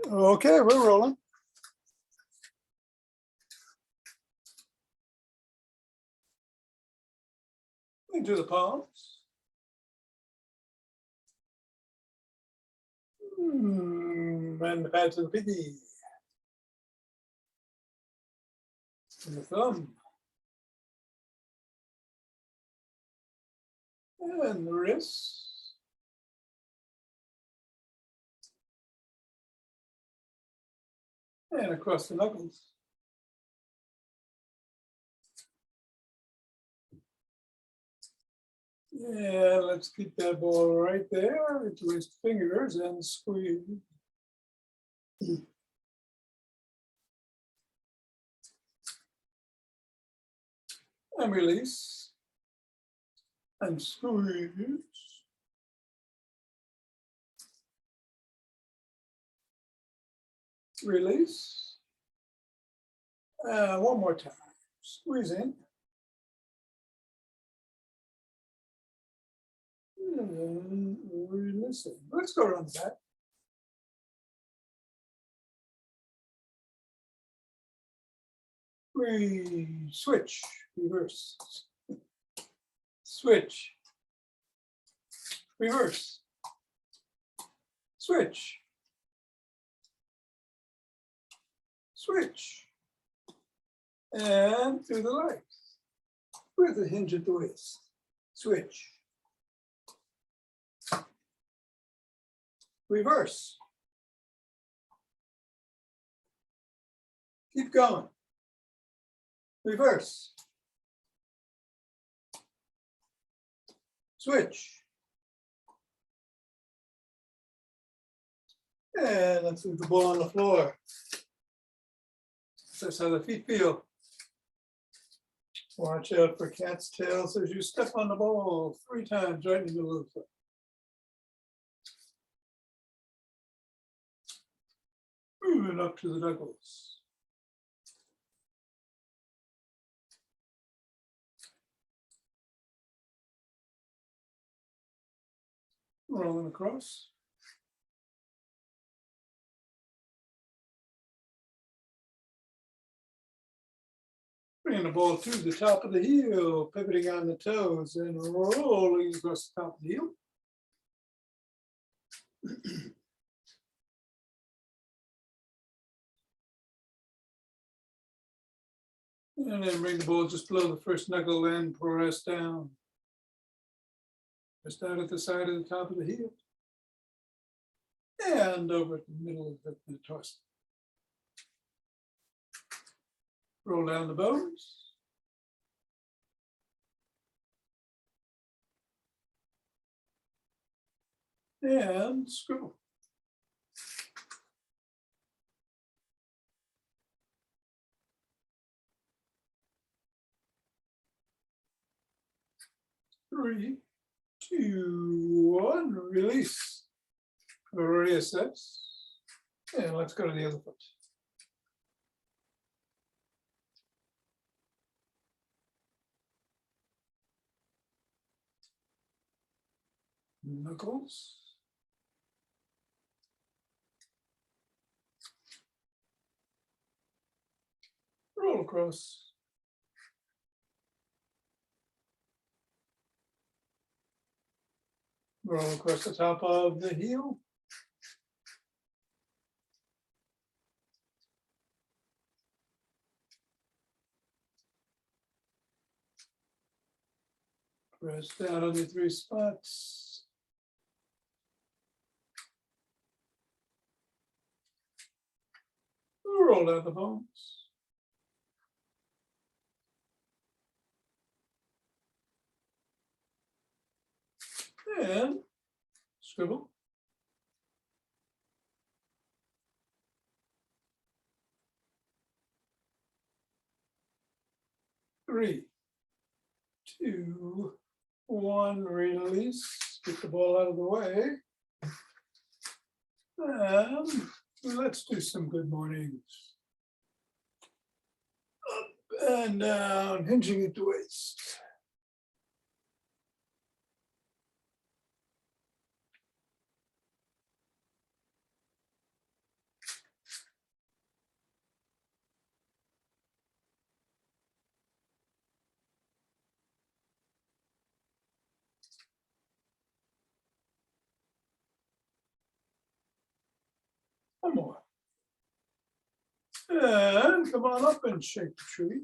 Okay, we're rolling. Into the palms. And the pads of the pinky. And the thumb. And the wrists. And across the knuckles. Yeah, let's keep that ball right there. Twist fingers and squeeze. And release. And squeeze. Release. One more time. Squeeze in. And release it. Let's go around the back. Switch, reverse. Switch. Reverse. Switch. Switch. And through the legs. With the hinge at the waist. Switch. Reverse. Keep going. Reverse. Switch. And let's leave the ball on the floor. That's how the feet feel. Watch out for cat's tails as you step on the ball 3 times right in the middle of the foot. Moving up to the knuckles. Rolling across. Bringing the ball to the top of the heel, pivoting on the toes and rolling across the top of the heel. And then bring the ball just below the first knuckle and press down. Press down at the side of the top of the heel. And over at the middle of the torso. Roll down the bones. And scribble. Three, two, one, release. Reassess. And let's go to the other foot. Knuckles. Roll across. Roll across the top of the heel. Press down on the 3 spots. Roll down the bones. And scribble. Three, two, one, release. Get the ball out of the way. And let's do some good mornings. Up and down, hinging at the waist. One more. And come on up and shake the tree.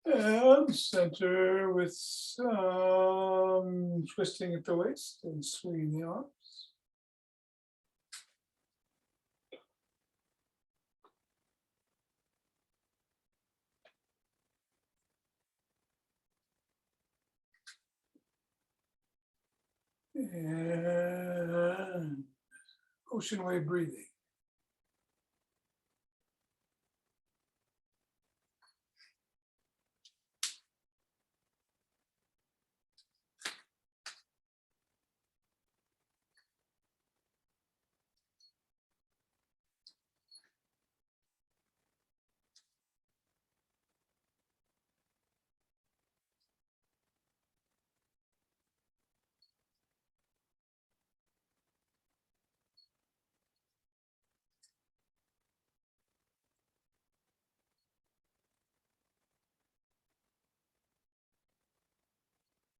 And center with some twisting at the waist and swinging the arms. And ocean wave breathing.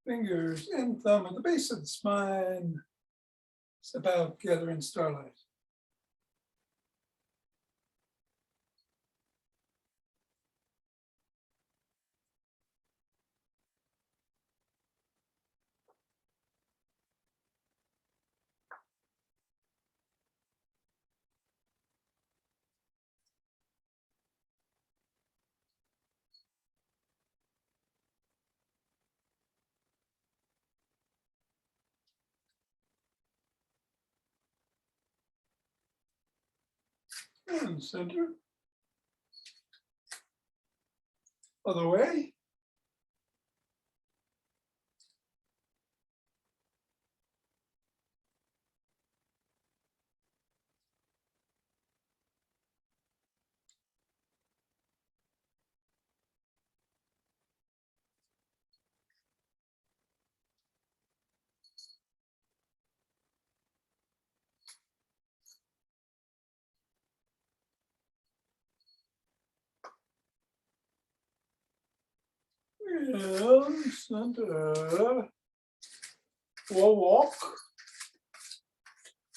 Fingers and thumb at the base of the spine. Step out, gather in starlight. And center. Other way. And center. Wall walk.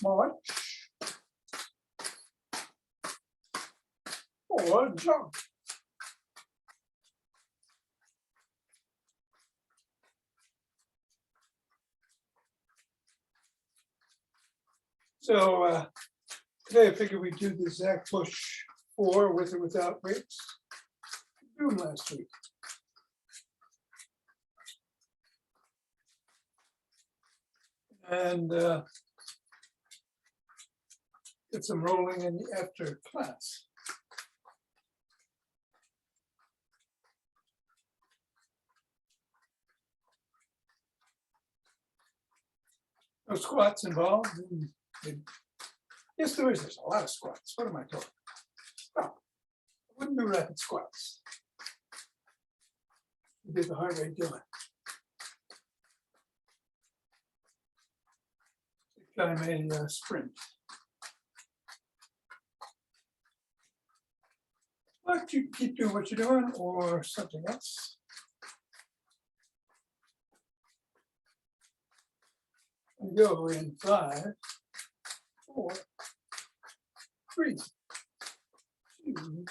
March. Or jump. So today I figured we'd do the Zach push 4 with or without weights. Do them last week. And get some rolling in after class. No squats involved. Yes, there is. There's a lot of squats. What am I talking about? Oh, I wouldn't do rapid squats. We did the heart rate doing. Time a sprint. But you keep doing what you're doing or something else. And go in 5, 4, 3, 2,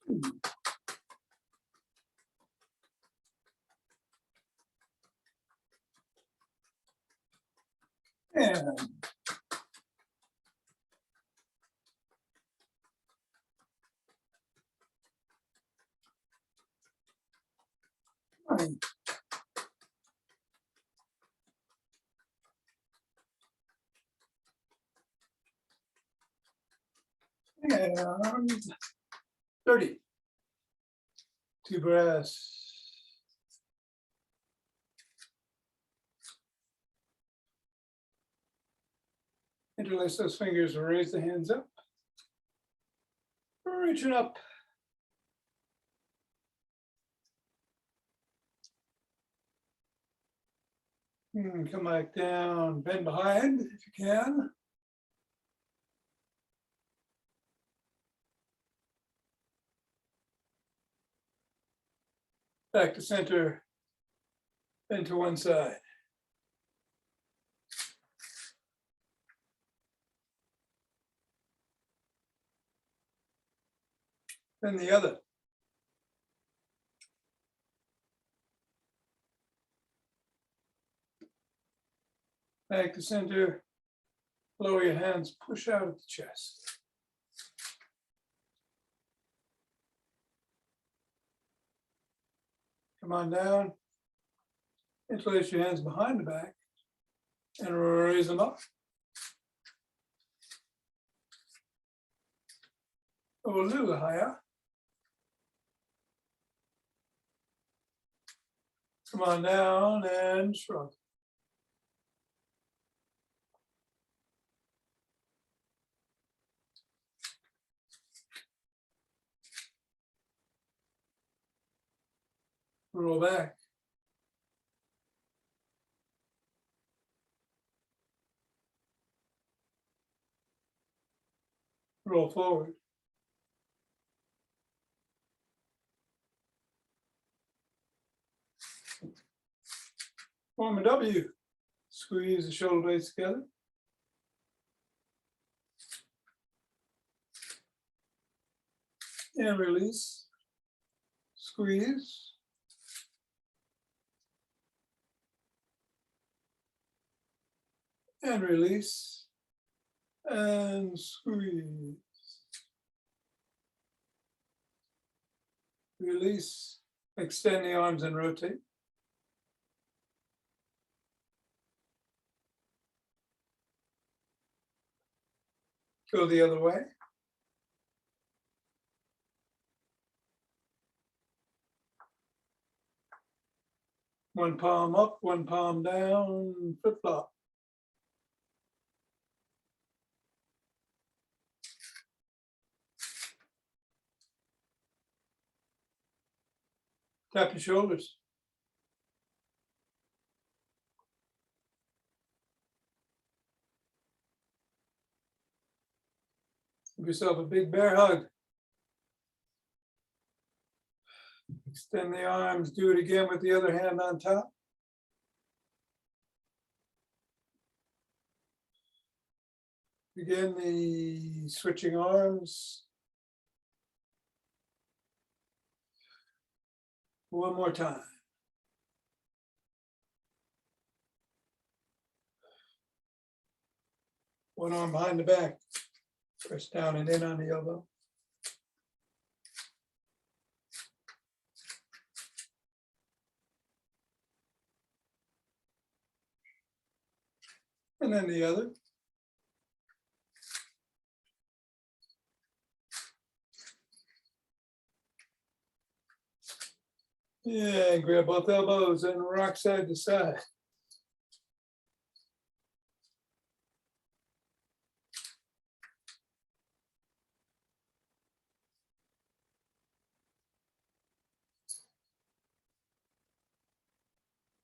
2. And and 30. 2 breaths. Interlace those fingers and raise the hands up. Reach it up. Come back down, bend behind if you can. Back to center, then to one side. Then the other. Back to center, lower your hands, push out at the chest. Come on down, interlace your hands behind the back and raise them up. A little higher. Come on down and shrug. Roll back. Roll forward. Form a W. Squeeze the shoulder blades together. And release. Squeeze. And release. And squeeze. Release. Extend the arms and rotate. Go the other way. One palm up, one palm down, flip flop. Tap your shoulders. Give yourself a big bear hug. Extend the arms, do it again with the other hand on top. Again, the switching arms. One more time. One arm behind the back. Press down and in on the elbow. And then the other. Yeah, grab both elbows and rock side to side.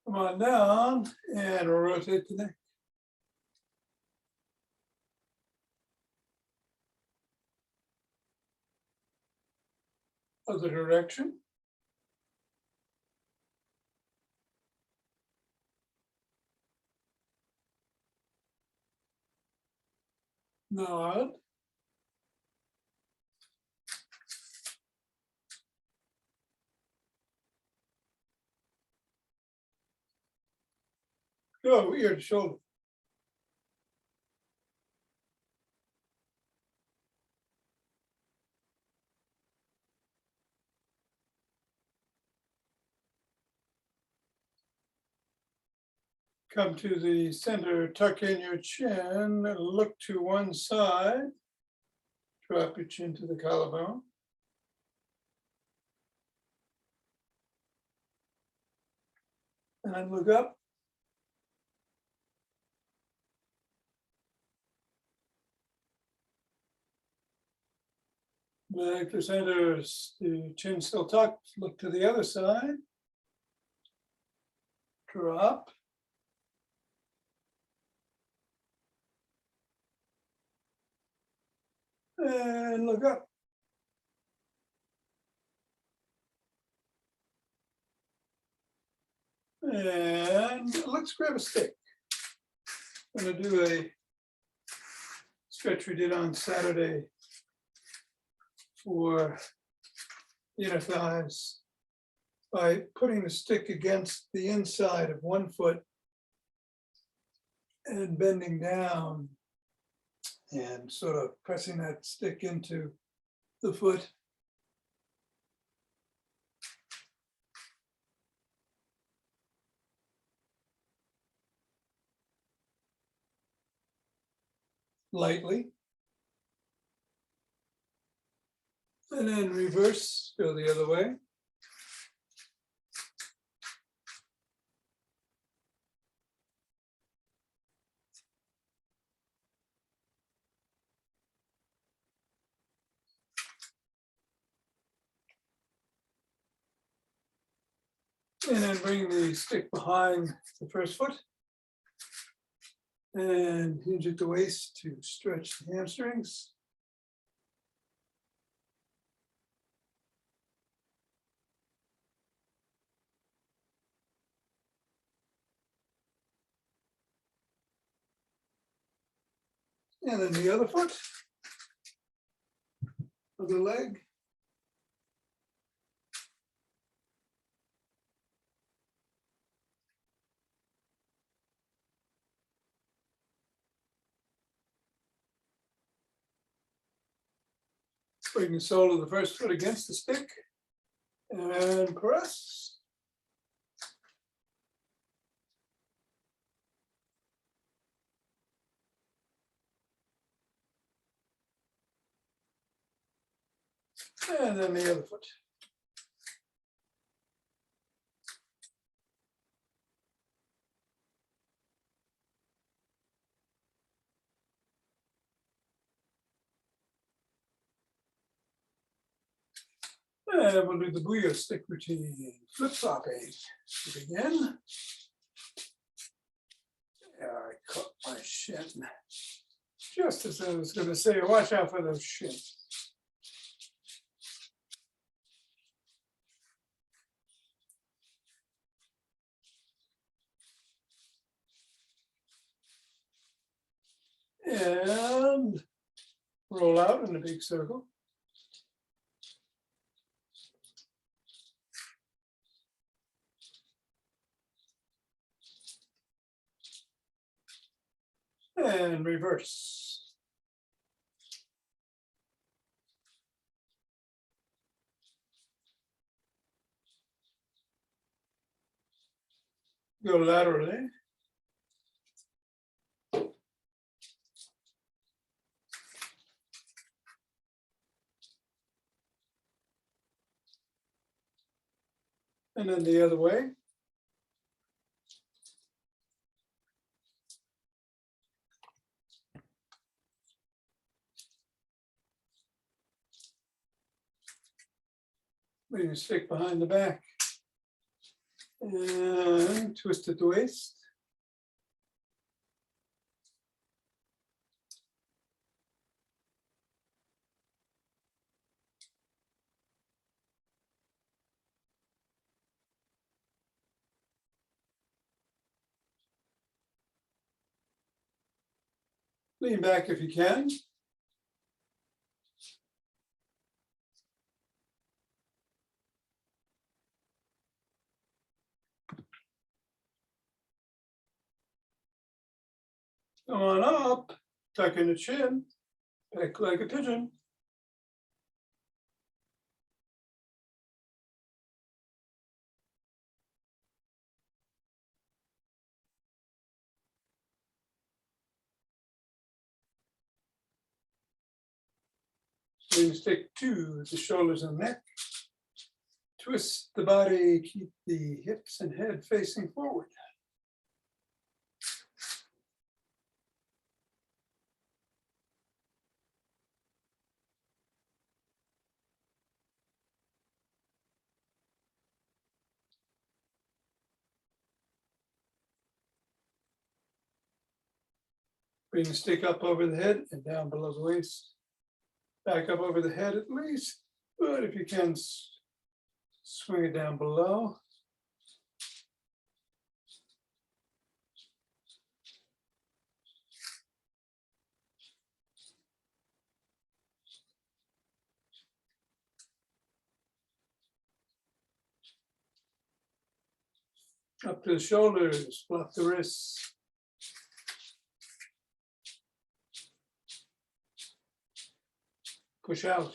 Come on down and rotate the neck. Other direction. Nod. Go ear to shoulder. Come to the center, tuck in your chin, look to one side. Drop your chin to the collarbone. And then look up. Back to center, the chin still tucked, look to the other side. Drop. and look up. And let's grab a stick. I'm going to do a stretch we did on Saturday for inner thighs by putting the stick against the inside of one foot and bending down and sort of pressing that stick into the foot. Lightly. And then reverse, go the other way. And then bring the stick behind the first foot. And hinge at the waist to stretch the hamstrings. And then the other foot, other leg. Bring the sole of the first foot against the stick and press. And then the other foot. And we'll do the Booyah stick routine, flip-flopping to begin. Yeah, I caught my shin. Just as I was going to say, watch out for those shins. And roll out in a big circle. And reverse. Go laterally. And then the other way. Bring the stick behind the back. And twist at the waist. Lean back if you can. Come on up, tuck in the chin, back like a pigeon. Bring the stick to the shoulders and neck. Twist the body, keep the hips and head facing forward. Bring the stick up over the head and down below the waist. back up over the head at least, but if you can, swing it down below. Up to the shoulders, fluff the wrists. Push out.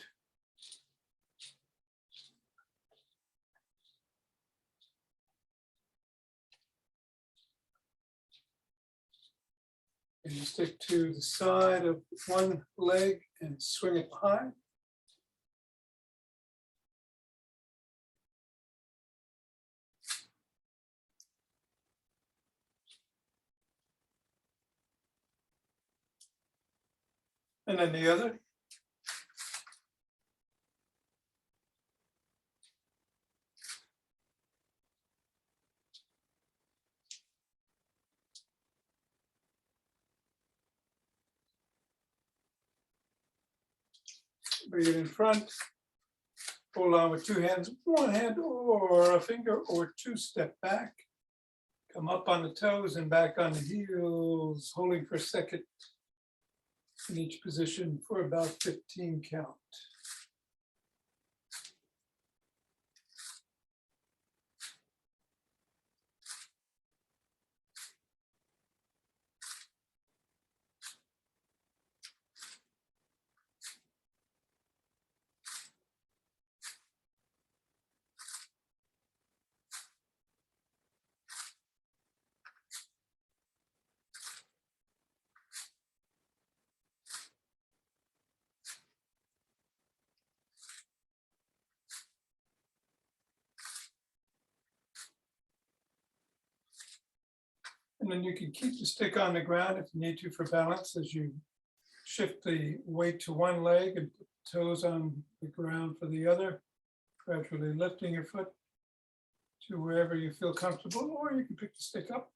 And you stick to the side of one leg and swing it behind. And then the other. Bring it in front. Hold on with two hands, one hand or a finger or two, step back. Come up on the toes and back on the heels, holding for a second in each position for about 15 count. And then you can keep the stick on the ground if you need to for balance as you shift the weight to one leg and put the toes on the ground for the other, gradually lifting your foot to wherever you feel comfortable, or you can pick the stick up.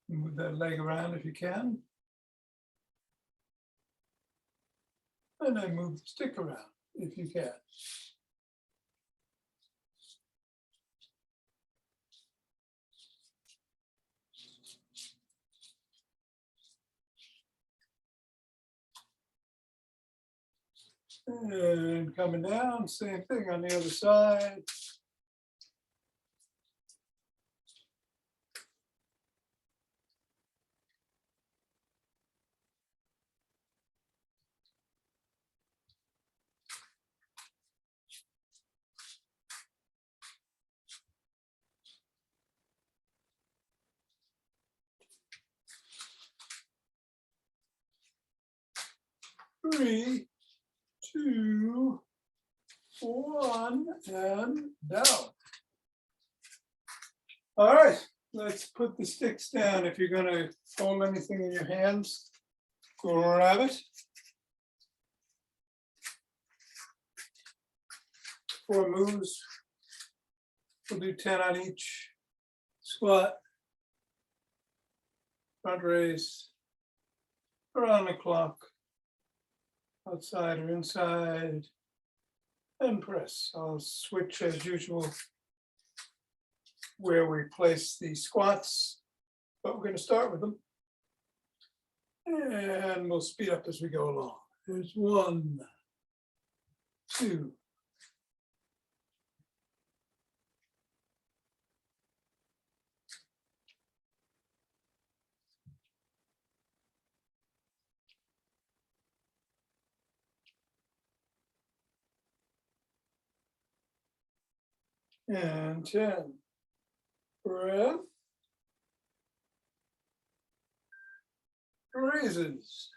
Move that leg around if you can. And then move the stick around if you can. And coming down, same thing on the other side. Three, two, one, and down. All right, let's put the sticks down. If you're going to hold anything in your hands, grab it. 4 moves. We'll do 10 on each. Squat, front raise, around the clock, outside or inside, and press. I'll switch as usual where we place the squats, but we're going to start with them. And we'll speed up as we go along. There's 1, 2, and 10. Breath. Raises.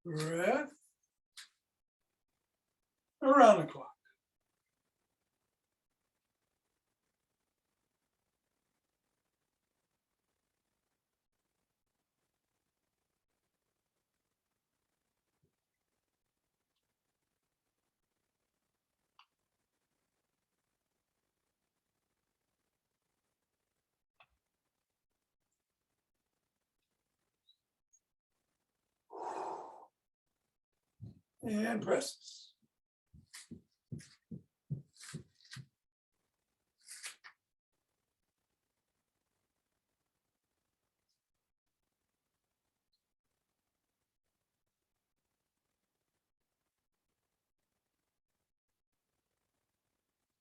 Breath. Around the clock. And presses.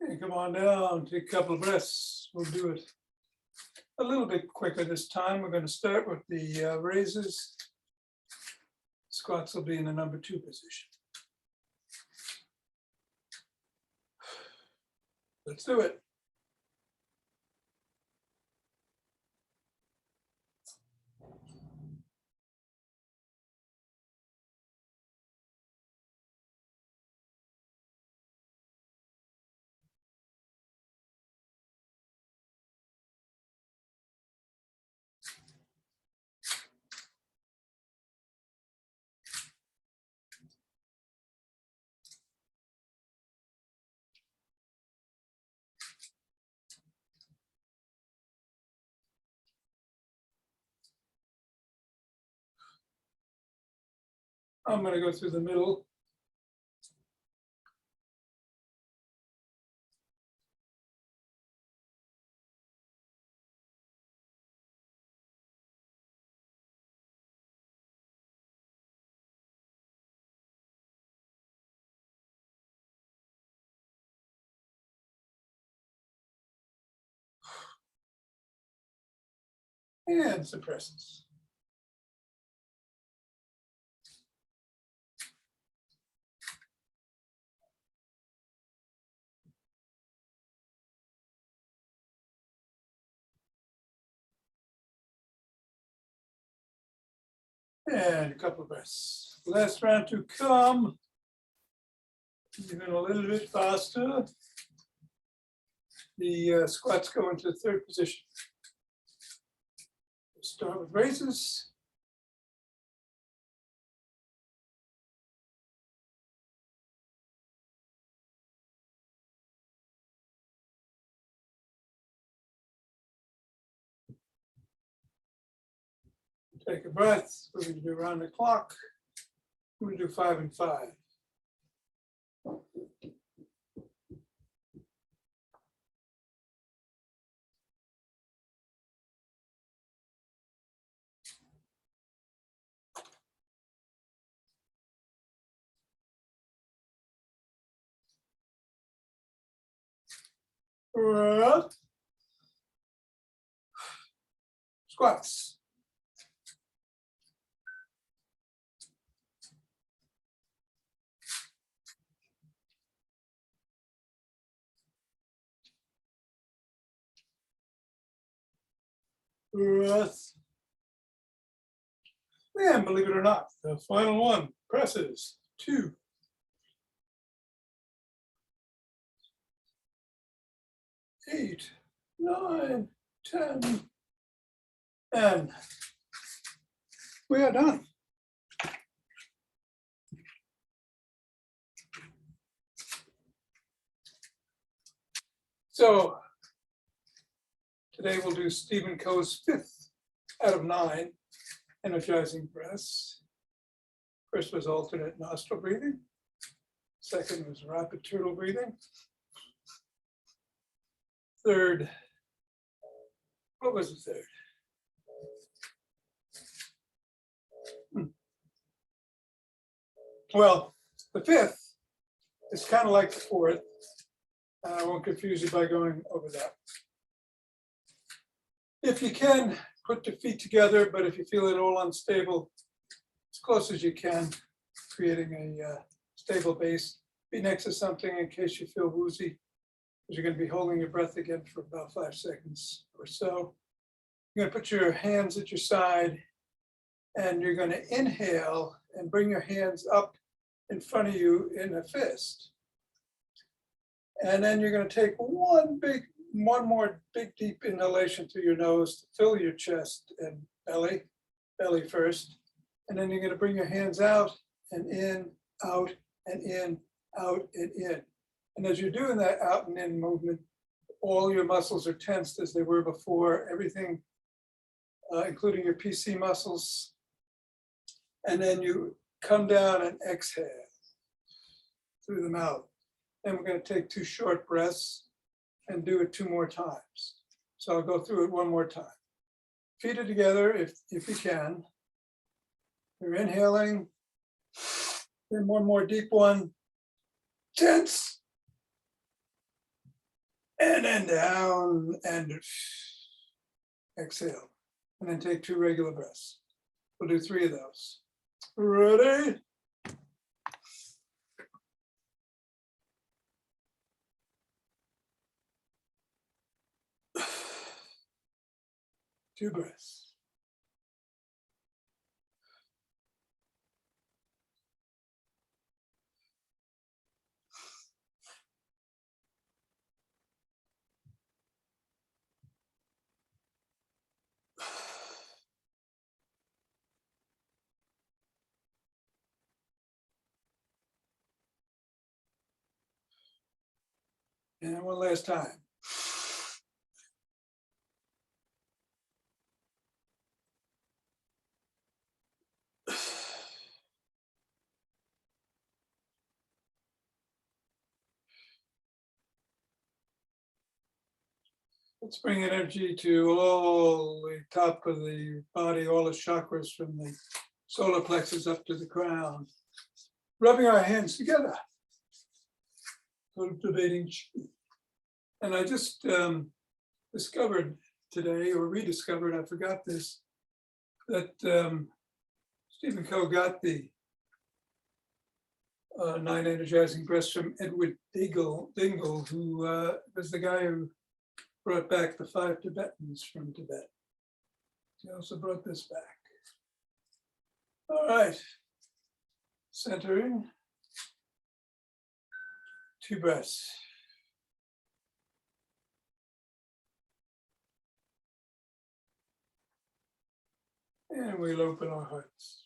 And come on down, take a couple of breaths. We'll do it a little bit quicker this time. We're going to start with the raises. Squats will be in the number 2 position. Let's do it. I'm going to go through the middle. And suppresses. And a couple of breaths. Last round to come. Even a little bit faster. The squats go into the 3rd position. We'll start with raises. Take a breath. We're going to do around the clock. We're going to do 5 and 5. Breath. Squats. Breath. And believe it or not, the final one, presses. 2. 8, 9, 10, and we are done. So today we'll do Stephen Coe's 5th out of 9 energizing breaths. First was alternate nostril breathing. Second was rapid turtle breathing. Third, what was the third? Well, the 5th is kind of like the 4th. I won't confuse you by going over that. If you can, put the feet together, but if you feel it all unstable, as close as you can, creating a stable base. Be next to something in case you feel woozy, because you're going to be holding your breath again for about 5 seconds or so. You're going to put your hands at your side, and you're going to inhale and bring your hands up in front of you in a fist. And then you're going to take one more big deep inhalation through your nose to fill your chest and belly first. And then you're going to bring your hands out and in, out and in, out and in. And as you're doing that out and in movement, all your muscles are tensed as they were before, everything, including your PC muscles. And then you come down and exhale. through the mouth. Then we're going to take 2 short breaths and do it 2 more times. So I'll go through it 1 more time. Feet it together if you can. You're inhaling. Then 1 more deep one. Tense. And then down and exhale. And then take 2 regular breaths. We'll do 3 of those. Ready? Two breaths. And one last time. Let's bring energy to all the top of the body, all the chakras from the solar plexus up to the crown. Rubbing our hands together. Cultivating chi. And I just discovered today, or rediscovered, I forgot this, that Stephen Coe got the 9 energizing breaths from Edward Dingle, who was the guy who brought back the 5 Tibetans from Tibet. He also brought this back. All right, centering, 2 breaths. And we'll open our hearts.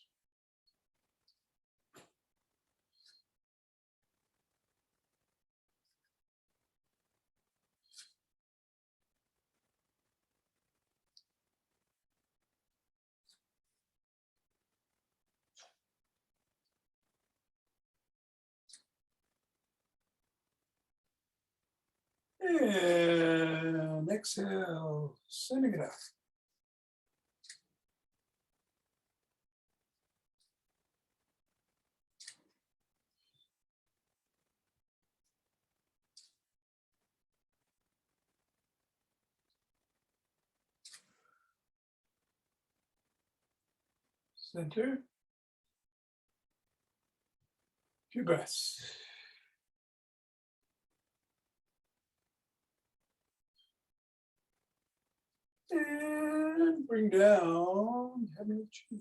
And exhale, sending it out. Center. 2 breaths. And bring down heavenly chi.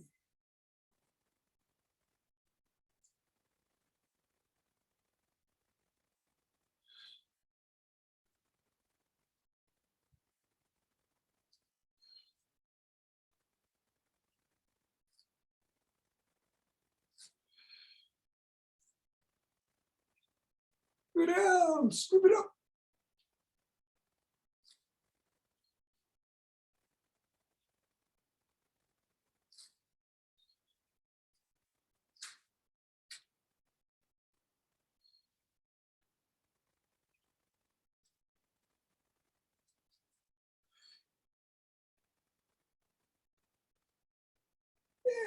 Go down, scoop it up.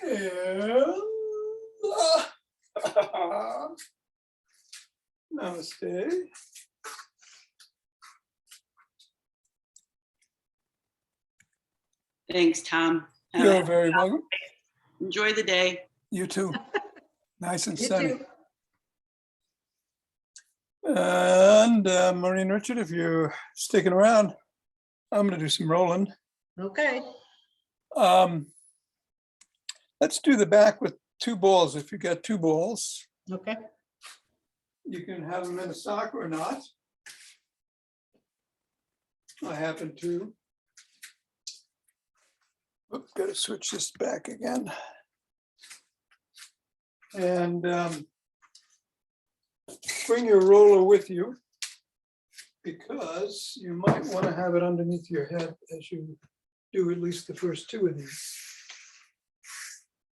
And namaste. Thanks, Tom. You're very welcome. Enjoy the day. You too. Nice and You sunny. too. And Maureen Richard, if you're sticking around, I'm going to do some rolling. Okay. Let's do the back with 2 balls. If you got 2 balls, Okay. you can have them in a sock or not. I happen to. Oops, got to switch this back again. And bring your roller with you, because you might want to have it underneath your head as you do at least the first 2 of these.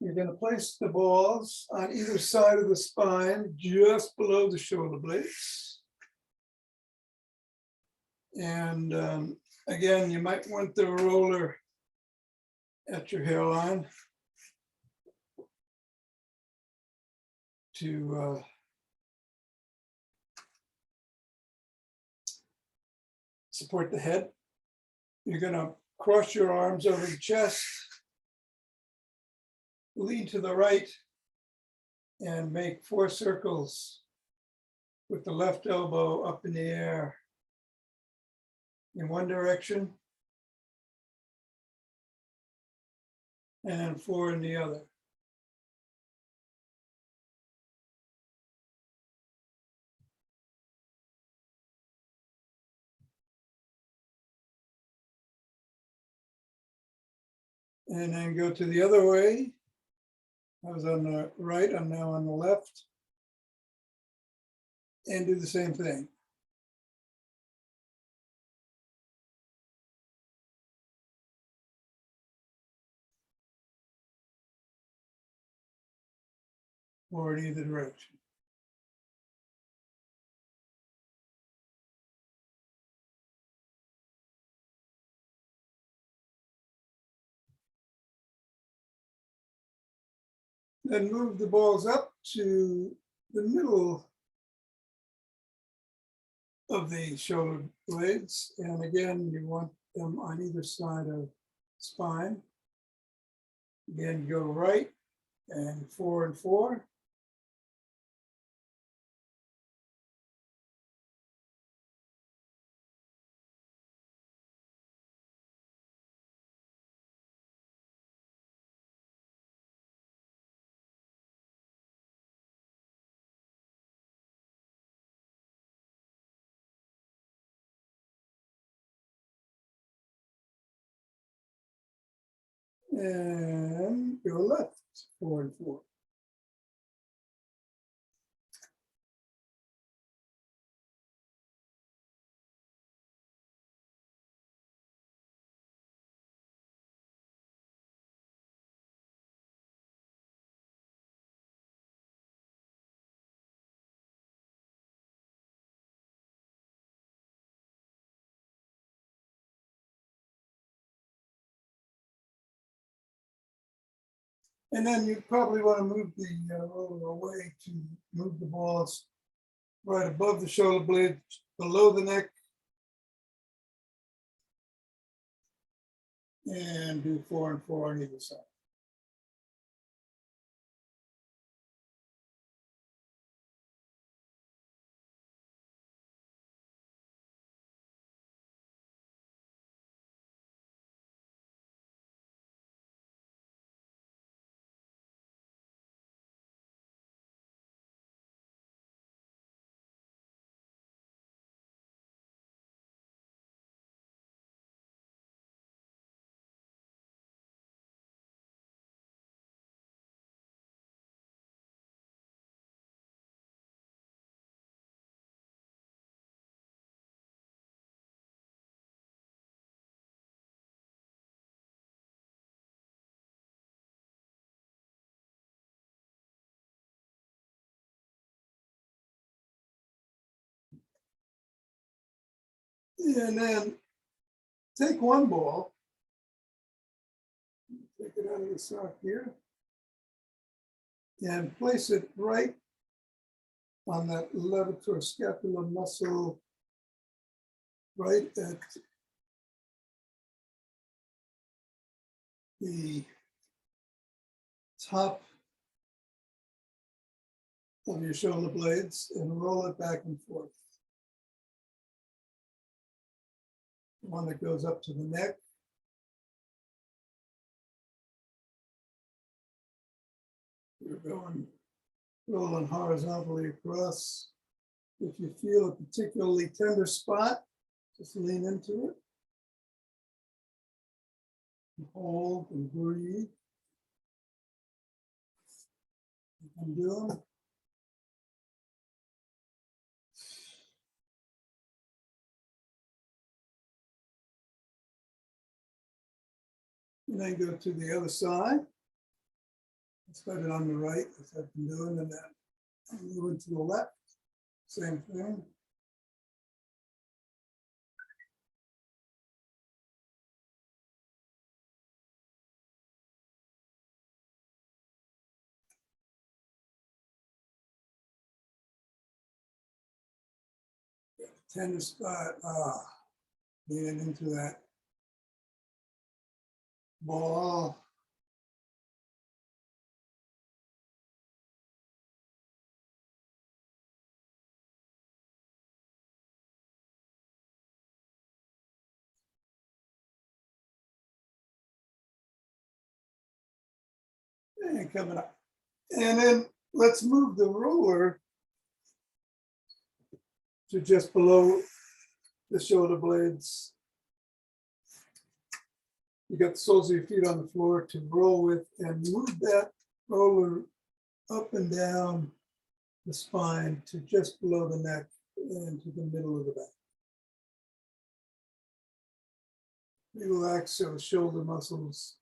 You're going to place the balls on either side of the spine, just below the shoulder blades. And again, you might want the roller at your hairline to support the head. You're going to cross your arms over the chest, lean to the right, and make 4 circles with the left elbow up in the air in one direction and 4 in the other. And then go to the other way. I was on the right, I'm now on the left. And do the same thing. Or in either direction. Then move the balls up to the middle of the shoulder blades. And again, you want them on either side of spine. Again, go right and 4 and 4. And go left, 4 and 4. And then you probably want to move the roller away to move the balls right above the shoulder blade, below the neck. And do 4 and 4 on either side. And then take one ball, take it out of the sock here, and place it right on that levator scapular muscle, right at the top of your shoulder blades and roll it back and forth. The one that goes up to the neck. You're going, rolling horizontally across. If you feel a particularly tender spot, just lean into it. And hold and breathe. You can do them. And then go to the other side. Start it on the right, as I've been doing, and then I'm moving to the left. Same thing. Tender spot, leaning into that ball. And coming up. And then let's move the roller to just below the shoulder blades. You got the soles of your feet on the floor to roll with, and move that roller up and down the spine to just below the neck and to the middle of the back. Relax those shoulder muscles.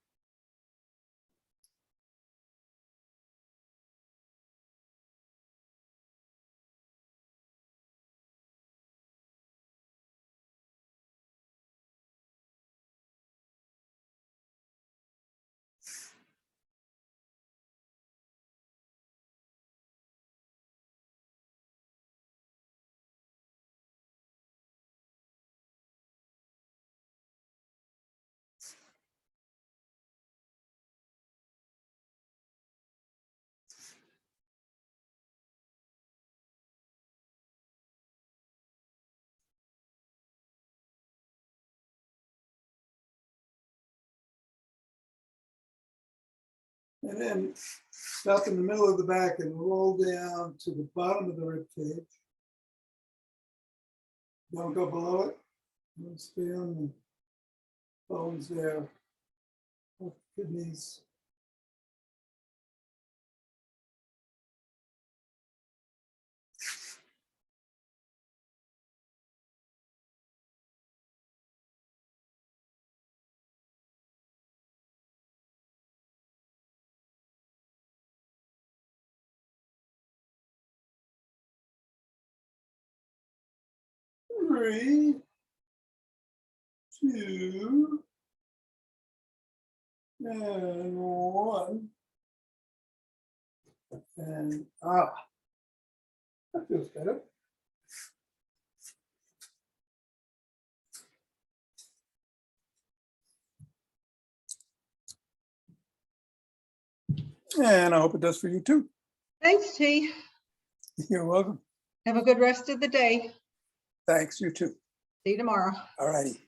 And then stop in the middle of the back and roll down to the bottom of the rib cage. Don't go below it. Don't stay on the bones there. Kidneys. Three, two, and one. And that feels better. And I hope it does for you too. Thanks, T. You're welcome. Have a good rest of the day. Thanks, you too. See you tomorrow. All righty.